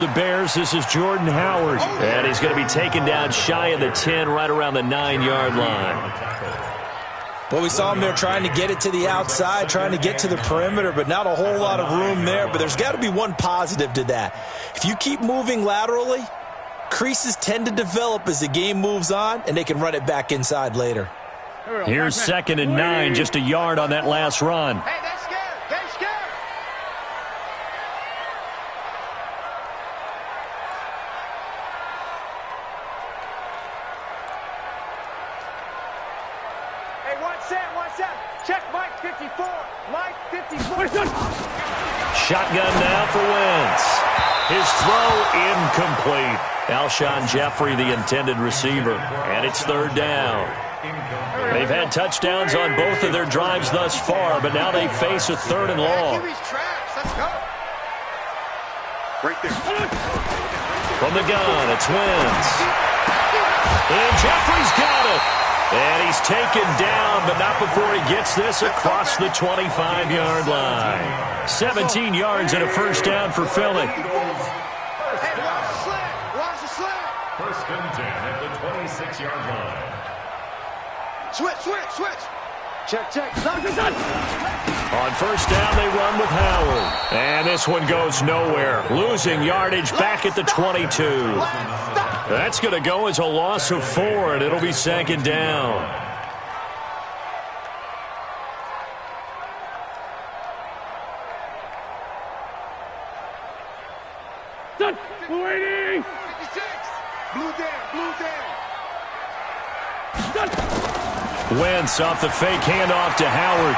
The Bears, this is Jordan Howard, and he's going to be taken down shy of the 10, right around the 9-yard line. Well, we saw him there trying to get it to the outside, trying to get to the perimeter, but not a whole lot of room there. But there's got to be one positive to that. If you keep moving laterally, creases tend to develop as the game moves on, and they can run it back inside later. Here's 2nd and 9, just a yard on that last run. Hey, they're scared. They're scared. Hey, one set. Check Mike 54. Mike 54. Shotgun now for Wentz. His throw incomplete. Alshon Jeffrey, the intended receiver. And it's 3rd down. They've had touchdowns on both of their drives thus far, but now they face a 3rd and long. Let's go. Right there. From the gun, it's Wentz. And Jeffrey's got it. And he's taken down, but not before he gets this across the 25-yard line. 17 yards and a first down for Philly. Hey, watch the slant. Watch the slant. 1st and 10 at the 26-yard line. Switch. Check. On 1st down, they run with Howard. And this one goes nowhere. Losing yardage back at the 22. That's going to go as a loss of 4, and it'll be 2nd down. Waiting. 56. Blue down. Wentz off the fake handoff to Howard.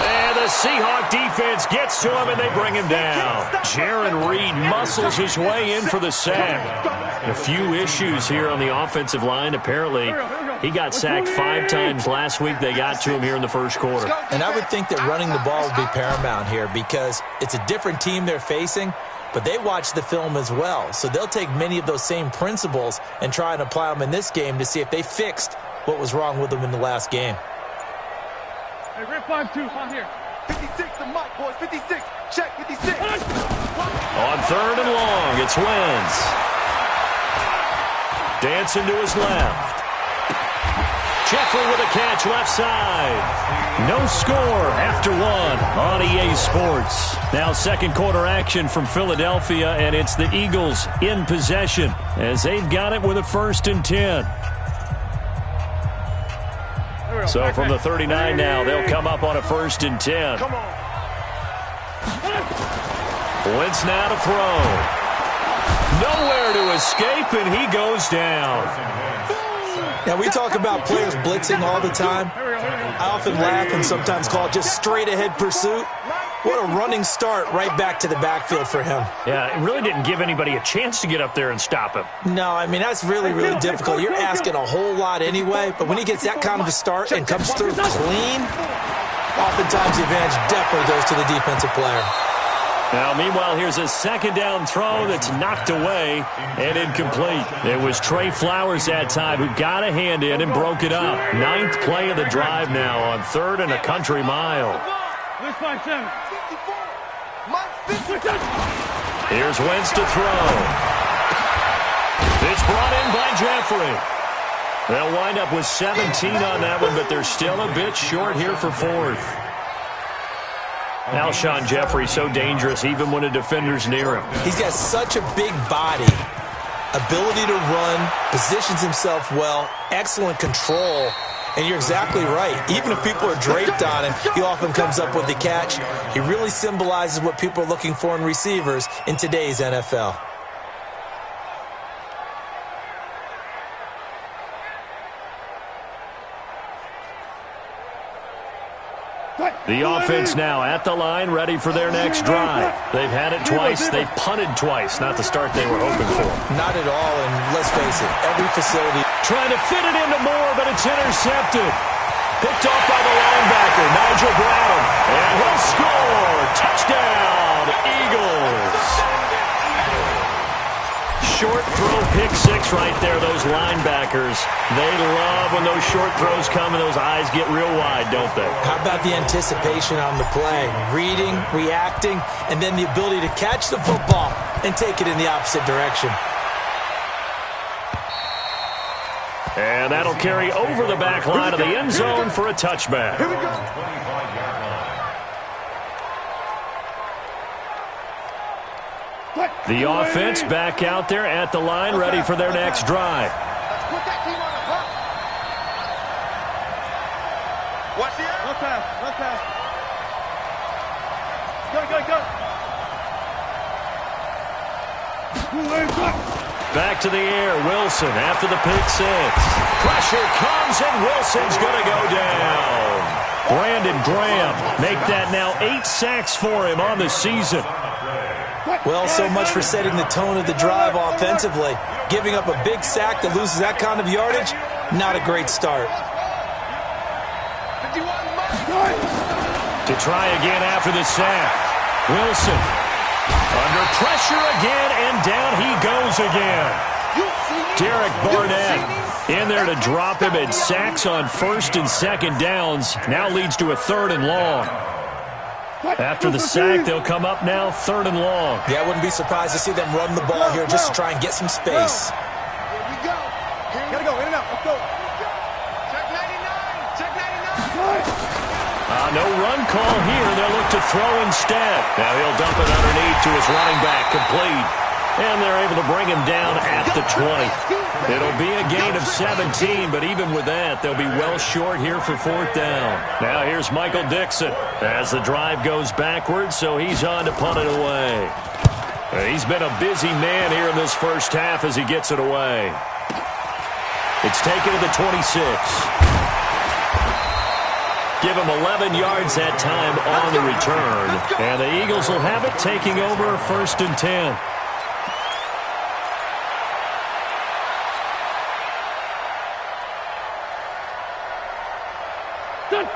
And the Seahawk defense gets to him, and they bring him down. Jaron Reed muscles his way in for the sack. A few issues here on the offensive line. Apparently, he got sacked 5 times last week. They got to him here in the 1st quarter. And I would think that running the ball would be paramount here because it's a different team they're facing, but they watch the film as well. So they'll take many of those same principles and try and apply them in this game to see if they fixed what was wrong with them in the last game. Hey, Rip 5-2, on here. 56 to Mike, boys. 56. Check, 56. On 3rd and long, it's Wentz. Dancing to his left. Jeffrey with a catch left side. No score after 1 on EA Sports. Now 2nd quarter action from Philadelphia, and it's the Eagles in possession as they've got it with a 1st and 10. So from the 39 now, they'll come up on a 1st and 10. Come on. Wentz now to throw. Nowhere to escape, and he goes down. Now, we talk about players blitzing all the time. I often laugh and sometimes call it just straight-ahead pursuit. What a running start right back to the backfield for him. Yeah, it really didn't give anybody a chance to get up there and stop him. No, I mean, that's really, really difficult. You're asking a whole lot anyway, but when he gets that kind of a start and comes through clean, oftentimes the advantage definitely goes to the defensive player. Now, meanwhile, here's a 2nd down throw that's knocked away and incomplete. It was Trey Flowers that time who got a hand in and broke it up. 9th play of the drive now on 3rd and a country mile. Here's Wentz to throw. It's brought in by Jeffrey. They'll wind up with 17 on that one, but they're still a bit short here for 4th. Alshon Jeffrey so dangerous even when a defender's near him. He's got such a big body, ability to run, positions himself well, excellent control, and you're exactly right. Even if people are draped on him, he often comes up with the catch. He really symbolizes what people are looking for in receivers in today's NFL. The offense now at the line, ready for their next drive. They've had it twice. They've punted twice. Not the start they were hoping for. Not at all, and let's face it, every facility trying to fit it into Moore, but it's intercepted. Picked off by the linebacker, Nigel Brown. And he'll score. Touchdown, Eagles. short throw pick six right there, those linebackers. They love when those short throws come and those eyes get real wide, don't they? How about the anticipation on the play? Reading, reacting, and then the ability to catch the football and take it in the opposite direction. And that'll carry over the back line of the end zone for a touchback. Here we go. The offense back out there at the line, ready for their next drive. Let's put that team on the clock. Watch the air. One pass. Go. Back to the air, Wilson after the pick six. Pressure comes, and Wilson's going to go down. Brandon Graham make that now 8 sacks for him on the season. Well, so much for setting the tone of the drive offensively. Giving up a big sack that loses that kind of yardage, not a great start. To try again after the sack. Wilson under pressure again, and down he goes again. Derek Barnett in there to drop him, and sacks on first and second downs. Now leads to a 3rd and long. After the sack, they'll come up now 3rd and long. Yeah, I wouldn't be surprised to see them run the ball here just to try and get some space. Here we go. Gotta go, in and out. Let's go. Check 99. No run call here. They'll look to throw instead. Now he'll dump it underneath to his running back, complete. And they're able to bring him down at the 20. It'll be a gain of 17, but even with that, they'll be well short here for 4th down. Now here's Michael Dixon as the drive goes backwards, so he's on to punt it away. He's been a busy man here in this first half as he gets it away. It's taken to the 26. Give him 11 yards that time on the return. And the Eagles will have it, taking over 1st and 10.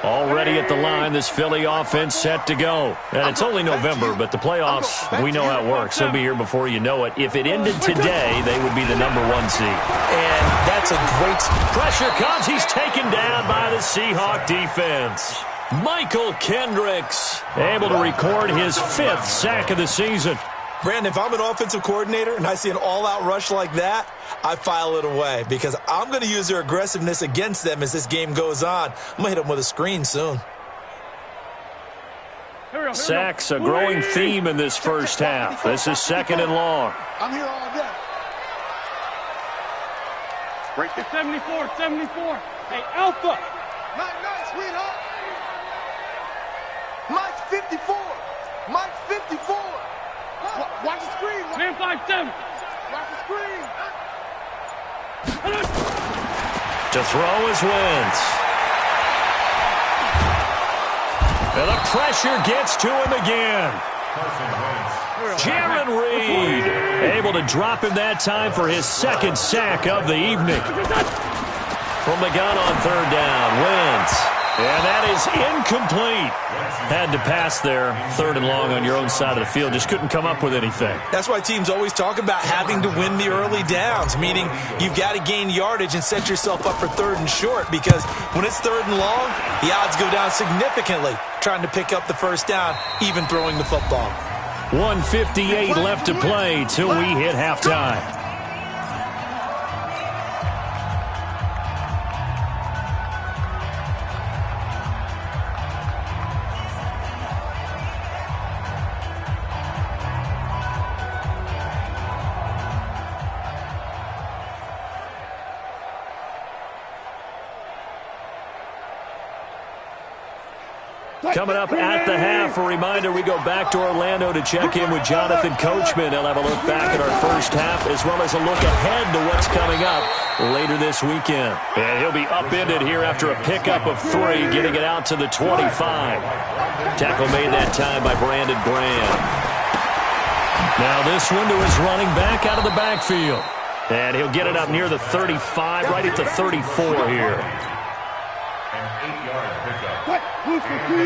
Already at the line, this Philly offense set to go. And it's only November, but the playoffs, we know how it works. They'll be here before you know it. If it ended today, they would be the #1 seed. And that's a great... Pressure comes. He's taken down by the Seahawk defense. Michael Kendricks able to record his 5th sack of the season. Brandon, if I'm an offensive coordinator and I see an all-out rush like that, I file it away because I'm going to use their aggressiveness against them as this game goes on. I'm going to hit them with a screen soon. Sacks, a growing theme in this first half. This is 2nd and long. I'm here all day. Right there. 74. Hey, Alpha. Nice, sweetheart. Mike's 54. Mike's 54. Watch the screen. Man 5-7. Watch the screen. To throw is Wentz. And the pressure gets to him again. Jaron Reed able to drop him that time for his 2nd sack of the evening. From the gun on 3rd down, Wentz. And that is incomplete. Had to pass there, 3rd and long on your own side of the field. Just couldn't come up with anything. That's why teams always talk about having to win the early downs, meaning you've got to gain yardage and set yourself up for 3rd and short, because when it's 3rd and long, the odds go down significantly trying to pick up the 1st down, even throwing the football. 1:58 left to play till we hit halftime. Coming up at the half, a reminder, we go back to Orlando to check in with Jonathan Coachman. He'll have a look back at our first half as well as a look ahead to what's coming up later this weekend. And he'll be upended here after a pickup of 3, getting it out to the 25. Tackle made that time by Brandon Graham. Now this one to his running back out of the backfield. And he'll get it up near the 35, right at the 34 here.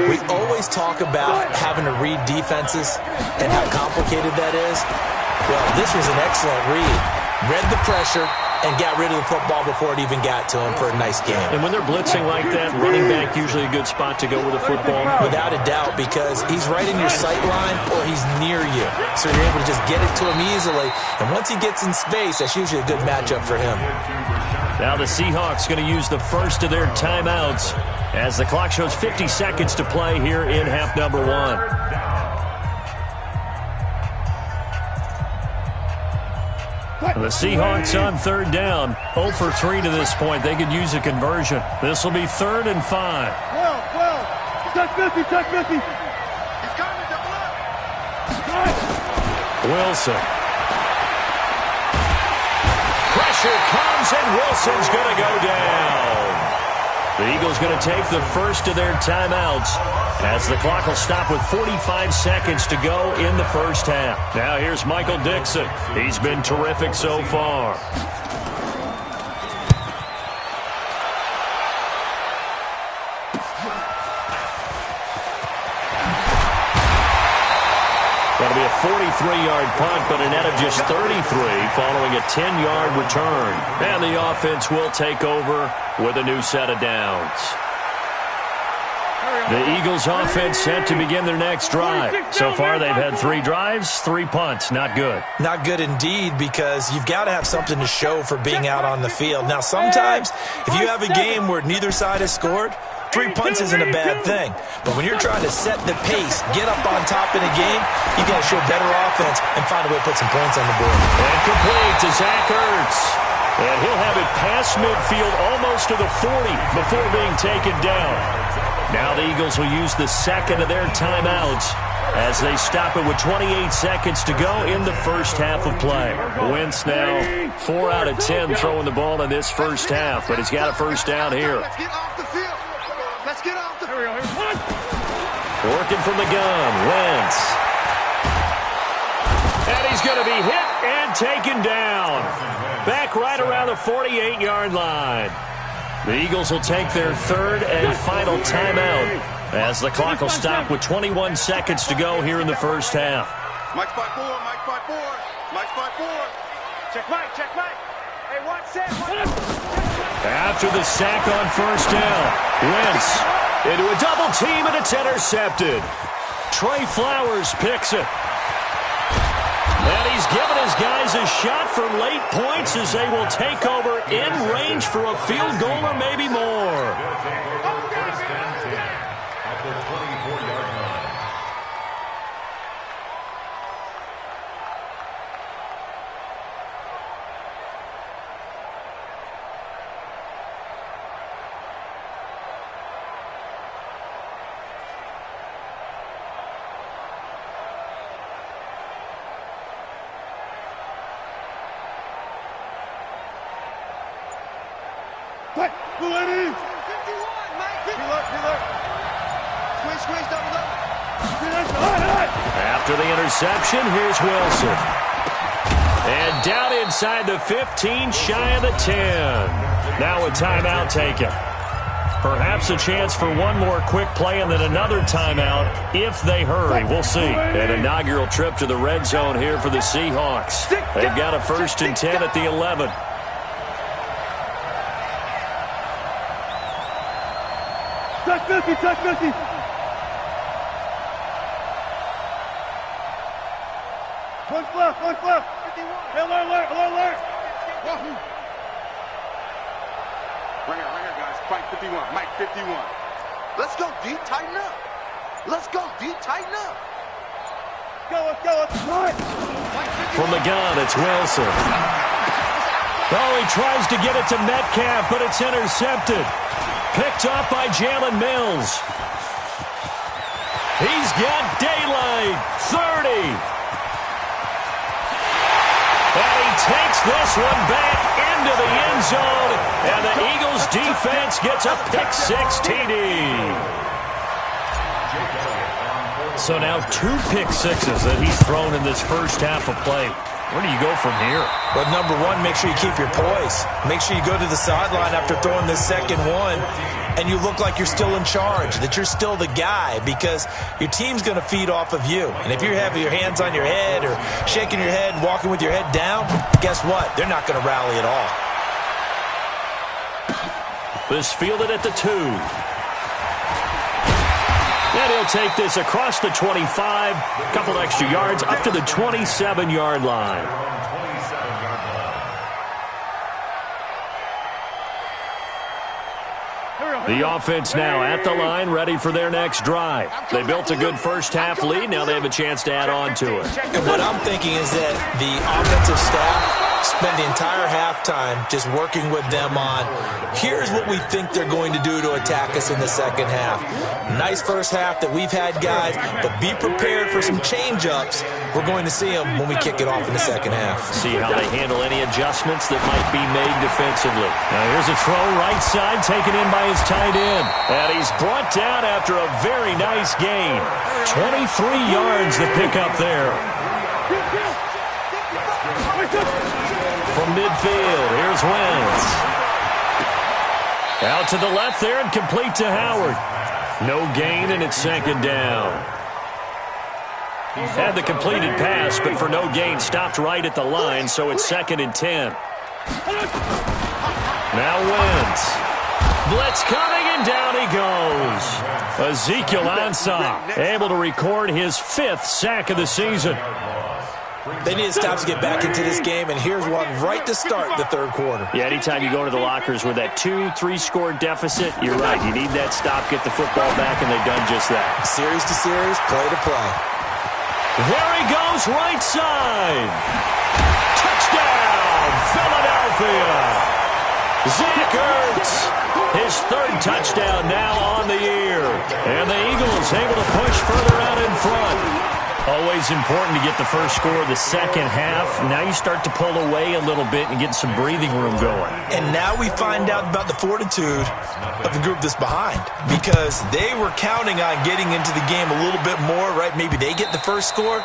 We always talk about having to read defenses and how complicated that is. Well, this was an excellent read. read the pressure, and got rid of the football before it even got to him for a nice game. And when they're blitzing like that, running back usually a good spot to go with the football? Without a doubt, because he's right in your sight line or he's near you. So you're able to just get it to him easily. And once he gets in space, that's usually a good matchup for him. Now the Seahawks going to use the first of their timeouts as the clock shows 50 seconds to play here in half number 1. The Seahawks on third down, 0 for 3 to this point. They could use a conversion. This will be 3rd and 5. Well. Touch 50. He's coming to block. Wilson. Pressure comes, and Wilson's going to go down. The Eagles going to take the first of their timeouts as the clock will stop with 45 seconds to go in the first half. Now here's Michael Dixon. He's been terrific so far. That'll be a 43-yard punt, but a net of just 33 following a 10-yard return. And the offense will take over with a new set of downs. The Eagles offense set to begin their next drive. So far, they've had 3 drives, 3 punts. Not good. Not good indeed, because you've got to have something to show for being out on the field. Now, sometimes, if you have a game where neither side has scored, 3 punts isn't a bad thing. But when you're trying to set the pace, get up on top in a game, you got to show better offense and find a way to put some points on the board. And complete to Zach Ertz. And he'll have it past midfield almost to the 40 before being taken down. Now the Eagles will use the second of their timeouts as they stop it with 28 seconds to go in the first half of play. Wentz now 4 out of 10 throwing the ball in this first half, but he's got a first down here. Let's get off the field. Let's get off the field. Working from the gun, Wentz. And he's going to be hit and taken down. Back right around the 48-yard line. The Eagles will take their third and final timeout as the clock will stop with 21 seconds to go here in the first half. Mike's by 4. Mike's by 4. Check Mike. Hey, watch that. After the sack on first down, Wentz into a double team, and it's intercepted. Trey Flowers picks it. And he's given his guys a shot for late points as they will take over in range for a field goal or maybe more. First and 10 at the 24-yard line. What? Who it is? 51, Mike. Look. Squeeze, double. After the interception, here's Wilson. And down inside the 15, shy of the 10. Now a timeout taken. Perhaps a chance for one more quick play and then another timeout if they hurry. We'll see. An inaugural trip to the red zone here for the Seahawks. They've got a 1st and 10 at the 11. Touch 50. One fluff. 51. Alert. Right here, guys. Fight 51. Mike 51. Let's go deep, tighten up. Go. From the gun, it's Wilson. Oh, he tries to get it to Metcalf, but it's intercepted. Picked up by Jalen Mills. He's got daylight. 30. And he takes this one back into the end zone. And the Eagles defense gets a pick-6 TD. So now 2 pick-6s that he's thrown in this first half of play. Where do you go from here? Well, number one, make sure you keep your poise. Make sure you go to the sideline after throwing this second one, and you look like you're still in charge, that you're still the guy, because your team's going to feed off of you. And if you're having your hands on your head or shaking your head and walking with your head down, guess what? They're not going to rally at all. This fielded at the 2. And he'll take this across the 25, couple extra yards, up to the 27-yard line. The offense now at the line, ready for their next drive. They built a good first-half lead. Now they have a chance to add on to it. And what I'm thinking is that the offensive staff spend the entire halftime just working with them on, here's what we think they're going to do to attack us in the second half. Nice first half that we've had, guys, but be prepared for some change-ups. We're going to see them when we kick it off in the second half. See how they handle any adjustments that might be made defensively. Now here's a throw right side, taken in by his tight end. And he's brought down after a very nice gain. 23 yards to pick up there. From midfield, here's Wentz. Out to the left there and complete to Howard. No gain, and it's second down. Had the completed pass, but for no gain, stopped right at the line, so it's 2nd and 10. Now Wentz. Blitz coming, and down he goes. Ezekiel Ansah able to record his 5th sack of the season. They need to stop to get back into this game, and here's one right to start the third quarter. Yeah, anytime you go into the lockers with that 2-3 score deficit, you're right. You need that stop, get the football back, and they've done just that. Series to series, play to play. There he goes, right side. Touchdown, Philadelphia. Zach Ertz, his 3rd touchdown now on the year. And the Eagles able to push further out in front. Always important to get the first score of the second half. Now you start to pull away a little bit and get some breathing room going. And now we find out about the fortitude of the group that's behind, because they were counting on getting into the game a little bit more, right? Maybe they get the first score.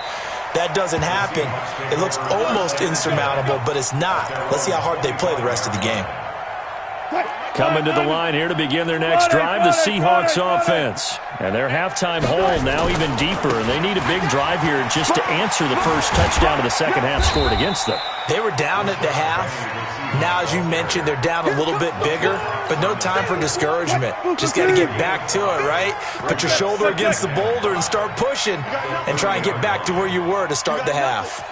That doesn't happen. It looks almost insurmountable, but it's not. Let's see how hard they play the rest of the game. Coming to the line here to begin their next drive, the Seahawks offense. And their halftime hole now even deeper, and they need a big drive here just to answer the first touchdown of the second half scored against them. They were down at the half. Now, as you mentioned, they're down a little bit bigger, but no time for discouragement. Just got to get back to it, right? Put your shoulder against the boulder and start pushing and try and get back to where you were to start the half.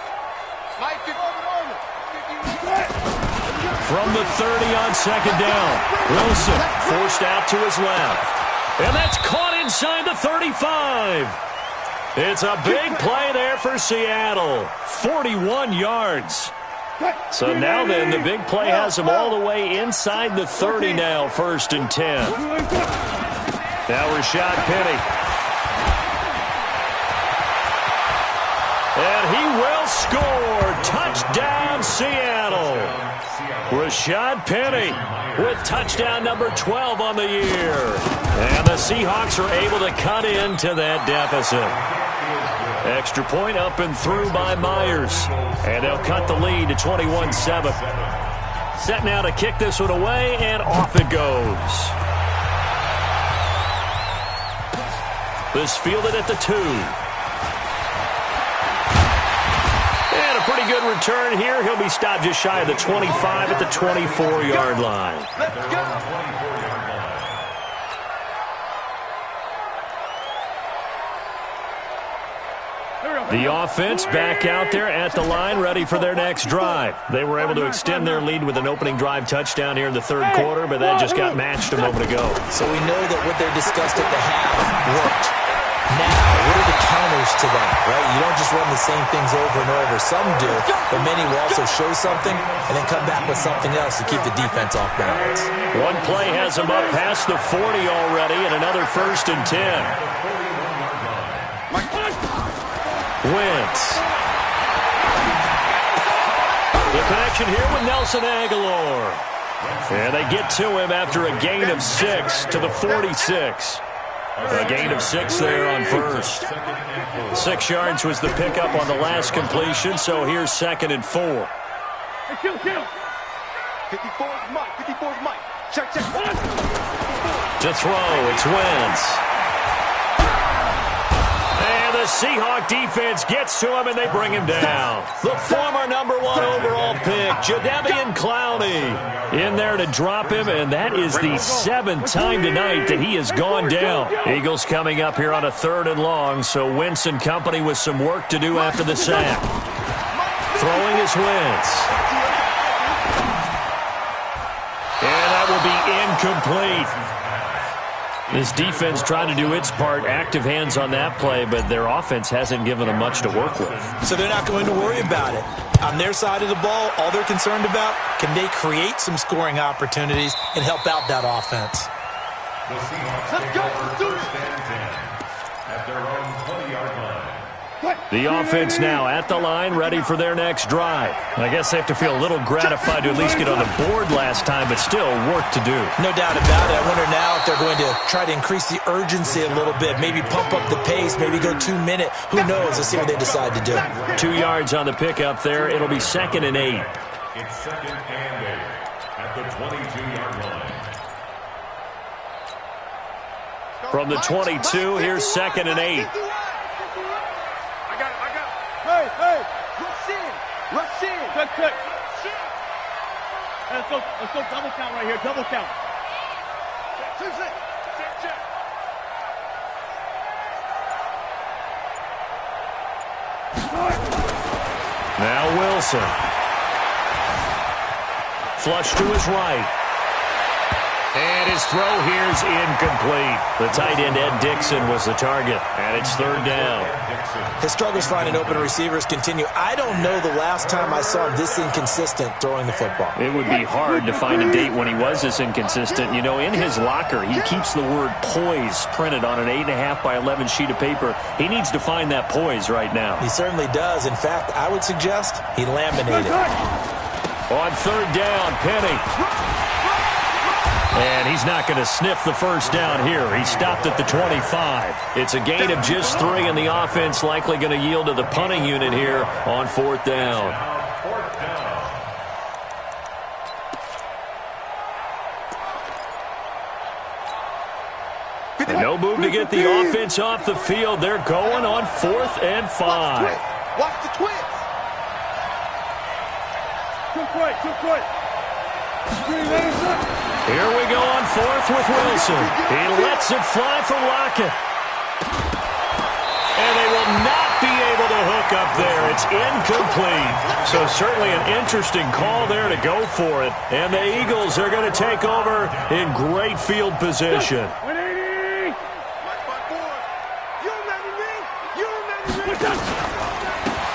From the 30 on second down, Wilson forced out to his left. And that's caught inside the 35. It's a big play there for Seattle. 41 yards. So now then, the big play has them all the way inside the 30 now, 1st and 10. Now Rashad Penny. And he will score. Touchdown, Seattle. Rashad Penny with touchdown number 12 on the year. And the Seahawks are able to cut into that deficit. Extra point up and through by Myers. And they'll cut the lead to 21-7. Set now to kick this one away, and off it goes. This fielded at the 2. Pretty good return here. He'll be stopped just shy of the 25 at the 24-yard line. Let's go. The offense back out there at the line, ready for their next drive. They were able to extend their lead with an opening drive touchdown here in the third quarter, but that just got matched a moment ago. So we know that what they discussed at the half worked. Now, what are the counters to that, right? You don't just run the same things over and over. Some do, but many will also show something and then come back with something else to keep the defense off balance. One play has them up past the 40 already, and another 1st and 10. Wentz. The connection here with Nelson Aguilar. And they get to him after a gain of 6 to the 46. A gain of 6 there on first. 6 yards was the pickup on the last completion, so here's 2nd and 4. Hey, kill. 54 is Mike. 54 is Mike. Check. To throw, it's Wentz. And the Seahawk defense gets to him, and they bring him down. The former #1 overall pick, Jadeveon Clowney, in there to drop him, and that is the 7th time tonight that he has gone down. Eagles coming up here on a 3rd and long, so Wentz and company with some work to do after the sack. Throwing is Wentz. And that will be incomplete. This defense trying to do its part, active hands on that play, but their offense hasn't given them much to work with. So they're not going to worry about it. On their side of the ball, all they're concerned about, can they create some scoring opportunities and help out that offense? The Seahawks take over 1st and 10 at their own 20-yard line. The offense now at the line, ready for their next drive. I guess they have to feel a little gratified to at least get on the board last time, but still work to do. No doubt about it. I wonder now if they're going to try to increase the urgency a little bit, maybe pump up the pace, maybe go 2-minute. Who knows? Let's see what they decide to do. 2 yards on the pickup there. It'll be 2nd and 8. It's 2nd and 8 at the 22-yard line. From the 22, here's 2nd and 8. Hey, rush in. Check. Let's go double count right here, double count. Check. Now Wilson. Flush to his right. And his throw here's incomplete. The tight end, Ed Dixon, was the target. And it's 3rd down. His struggles finding open receivers continue. I don't know the last time I saw him this inconsistent throwing the football. It would be hard to find a date when he was this inconsistent. You know, in his locker, he keeps the word poise printed on an 8.5 by 11 sheet of paper. He needs to find that poise right now. He certainly does. In fact, I would suggest he laminated. On 3rd down, Penny. And he's not going to sniff the first down here. He stopped at the 25. It's a gain of just 3, and the offense likely going to yield to the punting unit here on 4th down. And no move to get the offense off the field. They're going on 4th and 5. Watch the twist. Too quick. Here we go on 4th with Wilson. He lets it fly for Lockett. And they will not be able to hook up there. It's incomplete. So certainly an interesting call there to go for it. And the Eagles are going to take over in great field position.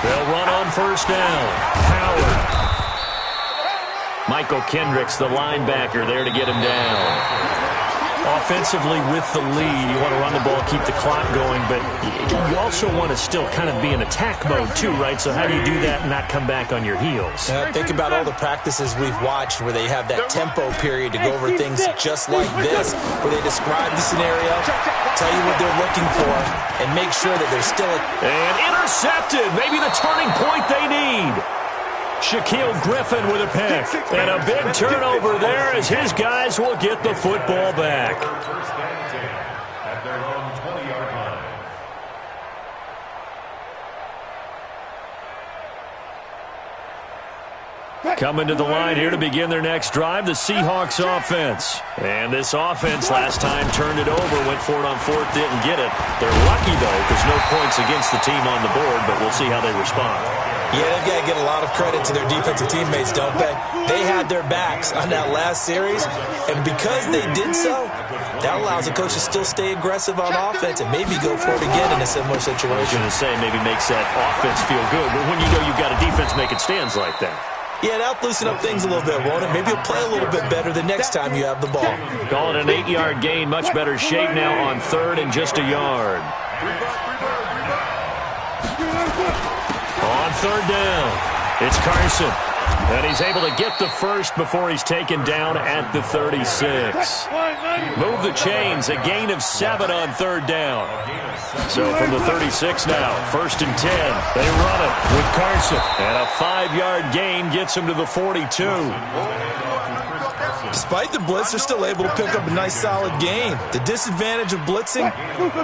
They'll run on 1st down. Howard. Michael Kendricks, the linebacker, there to get him down. Offensively with the lead, you want to run the ball, keep the clock going, but you also want to still kind of be in attack mode too, right? So how do you do that and not come back on your heels? Think about all the practices we've watched where they have that tempo period to go over things just like this, where they describe the scenario, tell you what they're looking for, and make sure that they're still... And intercepted! Maybe the turning point they need. Shaquille Griffin with a pick. And a big turnover there as his guys will get the football back. 1st and 10 at their own 20-yard line. Coming to the line here to begin their next drive, the Seahawks offense. And this offense last time turned it over, went for it on 4th, didn't get it. They're lucky, though, because no points against the team on the board, but we'll see how they respond. Yeah, they've got to give a lot of credit to their defensive teammates, don't they? They had their backs on that last series, and because they did so, that allows the coach to still stay aggressive on offense and maybe go for it again in a similar situation. I was going to say, maybe makes that offense feel good, but when you know you've got a defense making stands like that. Yeah, that'll loosen up things a little bit, won't it? Maybe you'll play a little bit better the next time you have the ball. Call it an 8-yard gain. Much better shape now on 3rd and just a yard. On 3rd down, it's Carson. And he's able to get the first before he's taken down at the 36. Move the chains, a gain of 7 on third down. So from the 36 now, 1st and 10. They run it with Carson. And a 5-yard gain gets him to the 42. Despite the blitz, they're still able to pick up a nice solid gain. The disadvantage of blitzing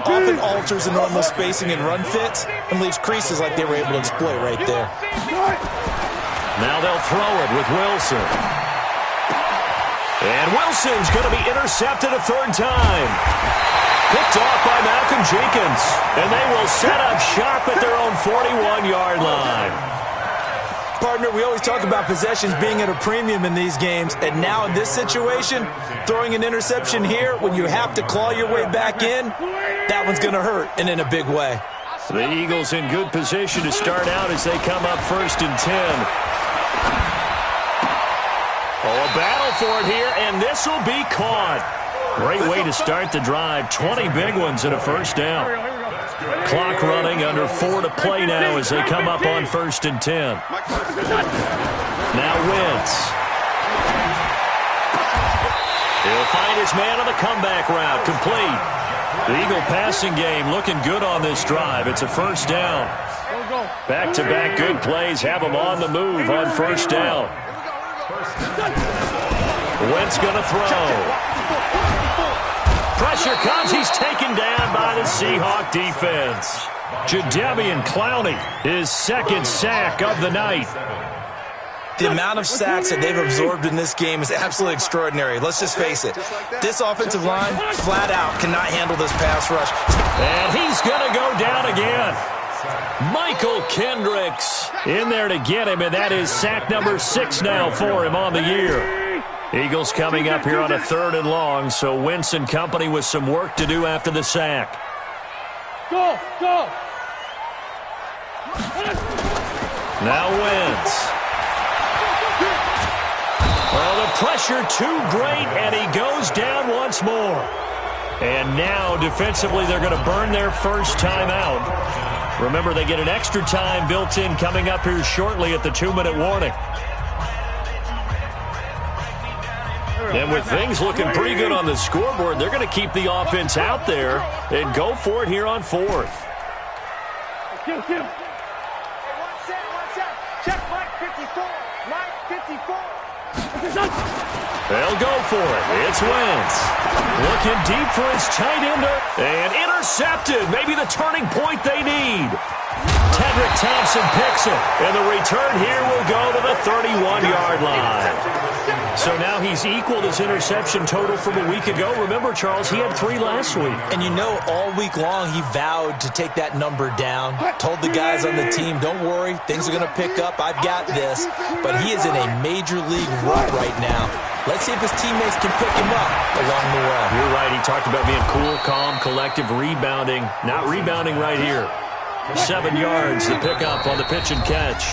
often alters the normal spacing and run fits and leaves creases like they were able to exploit right there. Now they'll throw it with Wilson. And Wilson's going to be intercepted a third time. Picked off by Malcolm Jenkins. And they will set up shop at their own 41-yard line. Partner, we always talk about possessions being at a premium in these games, and now in this situation, throwing an interception here when you have to claw your way back in, that one's going to hurt, and in a big way. The Eagles in good position to start out as they come up 1st and 10. Oh, a battle for it here, and this will be caught. Great way to start the drive. 20 big ones and a first down. Clock running, under 4 to play now as they come up on 1st and 10. Now Wentz. He'll find his man on the comeback route, complete. The Eagle passing game looking good on this drive. It's a first down. Back-to-back good plays have them on the move on 1st down. Wentz going to throw. Pressure comes. He's taken down by the Seahawk defense. Jadeveon Clowney, his 2nd sack of the night. The amount of sacks that they've absorbed in this game is absolutely extraordinary. Let's just face it. This offensive line, flat out, cannot handle this pass rush. And he's going to go down again. Michael Kendricks in there to get him, and that is sack number 6 now for him on the year. Eagles coming up here on a 3rd and long, so Wentz and company with some work to do after the sack. Go! Now Wentz. Well, the pressure too great, and he goes down once more. And now, defensively, they're going to burn their first time out. Remember, they get an extra time built in coming up here shortly at the 2-minute warning. And with things looking pretty good on the scoreboard, they're going to keep the offense out there and go for it here on 4th. Kill. Hey, one set. Check Mike 54. Mike 54. They'll go for it. It's Wentz. Looking deep for his tight ender. And intercepted. Maybe the turning point they need. Tedrick Thompson picks it. And the return here will go to the 31-yard line. So now he's equaled his interception total from a week ago. Remember, Charles, he had 3 last week. And you know, all week long he vowed to take that number down. Told the guys on the team, don't worry, things are going to pick up. I've got this. But he is in a major league rut right now. Let's see if his teammates can pick him up along the way. You're right. He talked about being cool, calm, collective, rebounding. Not rebounding right here. 7 yards, the pickup on the pitch and catch.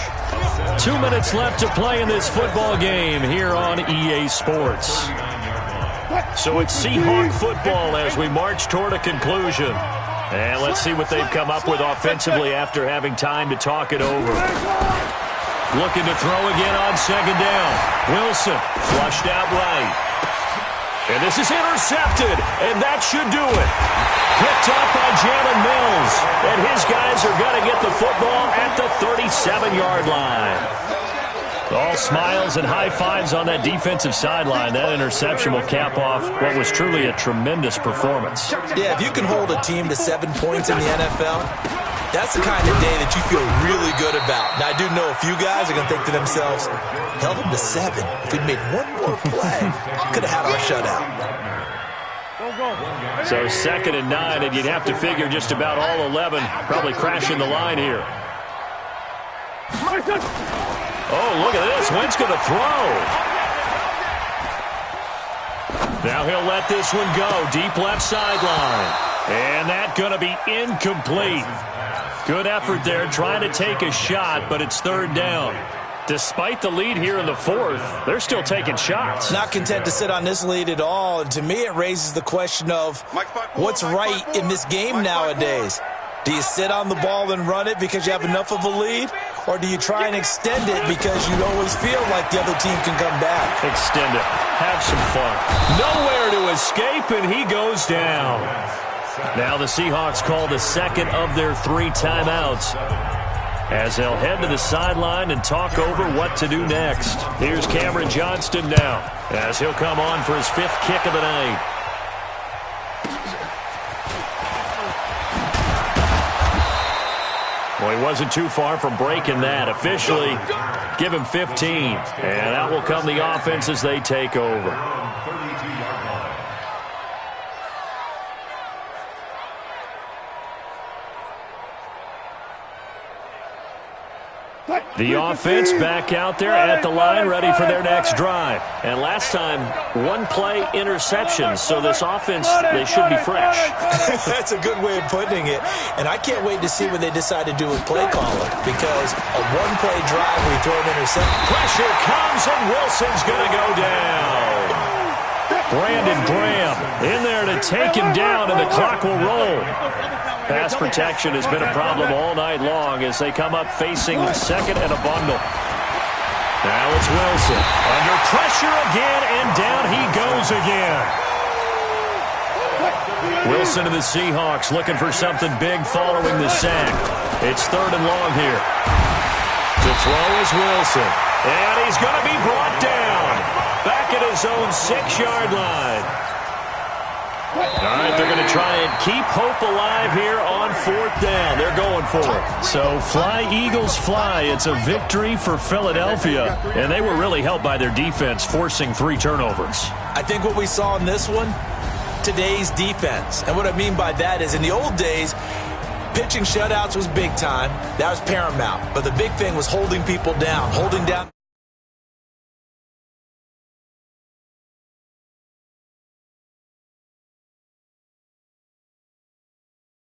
2 minutes left to play in this football game here on EA Sports. So it's Seahawk football as we march toward a conclusion. And let's see what they've come up with offensively after having time to talk it over. Looking to throw again on 2nd down. Wilson flushed out right. And this is intercepted, and that should do it. Picked up by Jalen Mills, and his guys are going to get the football at the 37-yard line. All smiles and high fives on that defensive sideline. That interception will cap off what was truly a tremendous performance. Yeah, if you can hold a team to 7 points in the NFL, that's the kind of day that you feel really good about. Now, I do know a few guys are going to think to themselves, held them to 7. If we'd made one more play, could have had our shutout. So 2nd and 9, and you'd have to figure just about all 11 probably crashing the line here. Oh, look at this. Wentz going to throw. Now he'll let this one go. Deep left sideline. And that's going to be incomplete. Good effort there trying to take a shot, but it's 3rd down. Despite the lead here in the 4th, they're still taking shots. Not content to sit on this lead at all. And to me, it raises the question of what's right in this game nowadays. Do you sit on the ball and run it because you have enough of a lead? or do you try and extend it because you always feel like the other team can come back? Extend it. Have some fun. Nowhere to escape, and he goes down. Now the Seahawks call the second of their 3 timeouts as they'll head to the sideline and talk over what to do next. Here's Cameron Johnston now as he'll come on for his 5th kick of the night. Well, he wasn't too far from breaking that. Officially, give him 15. And out will come the offense as they take over. The offense back out there at the line, ready for their next drive. And last time, 1-play interception. So this offense, they should be fresh. That's a good way of putting it. And I can't wait to see what they decide to do with play calling, because a 1-play drive where you throw an interception. Pressure comes, and Wilson's going to go down. Brandon Graham in there to take him down, and the clock will roll. Pass protection has been a problem all night long as they come up facing second and a bundle. Now it's Wilson. Under pressure again, and down he goes again. Wilson and the Seahawks looking for something big following the sack. It's 3rd and long here. To throw is Wilson. And he's going to be brought down. Back at his own 6-yard line. All right, they're going to try and keep hope alive here on 4th down. They're going for it. So fly, Eagles, fly. It's a victory for Philadelphia. And they were really helped by their defense, forcing 3 turnovers. I think what we saw in this one, today's defense. And what I mean by that is in the old days, pitching shutouts was big time. That was paramount. But the big thing was holding people down, holding down.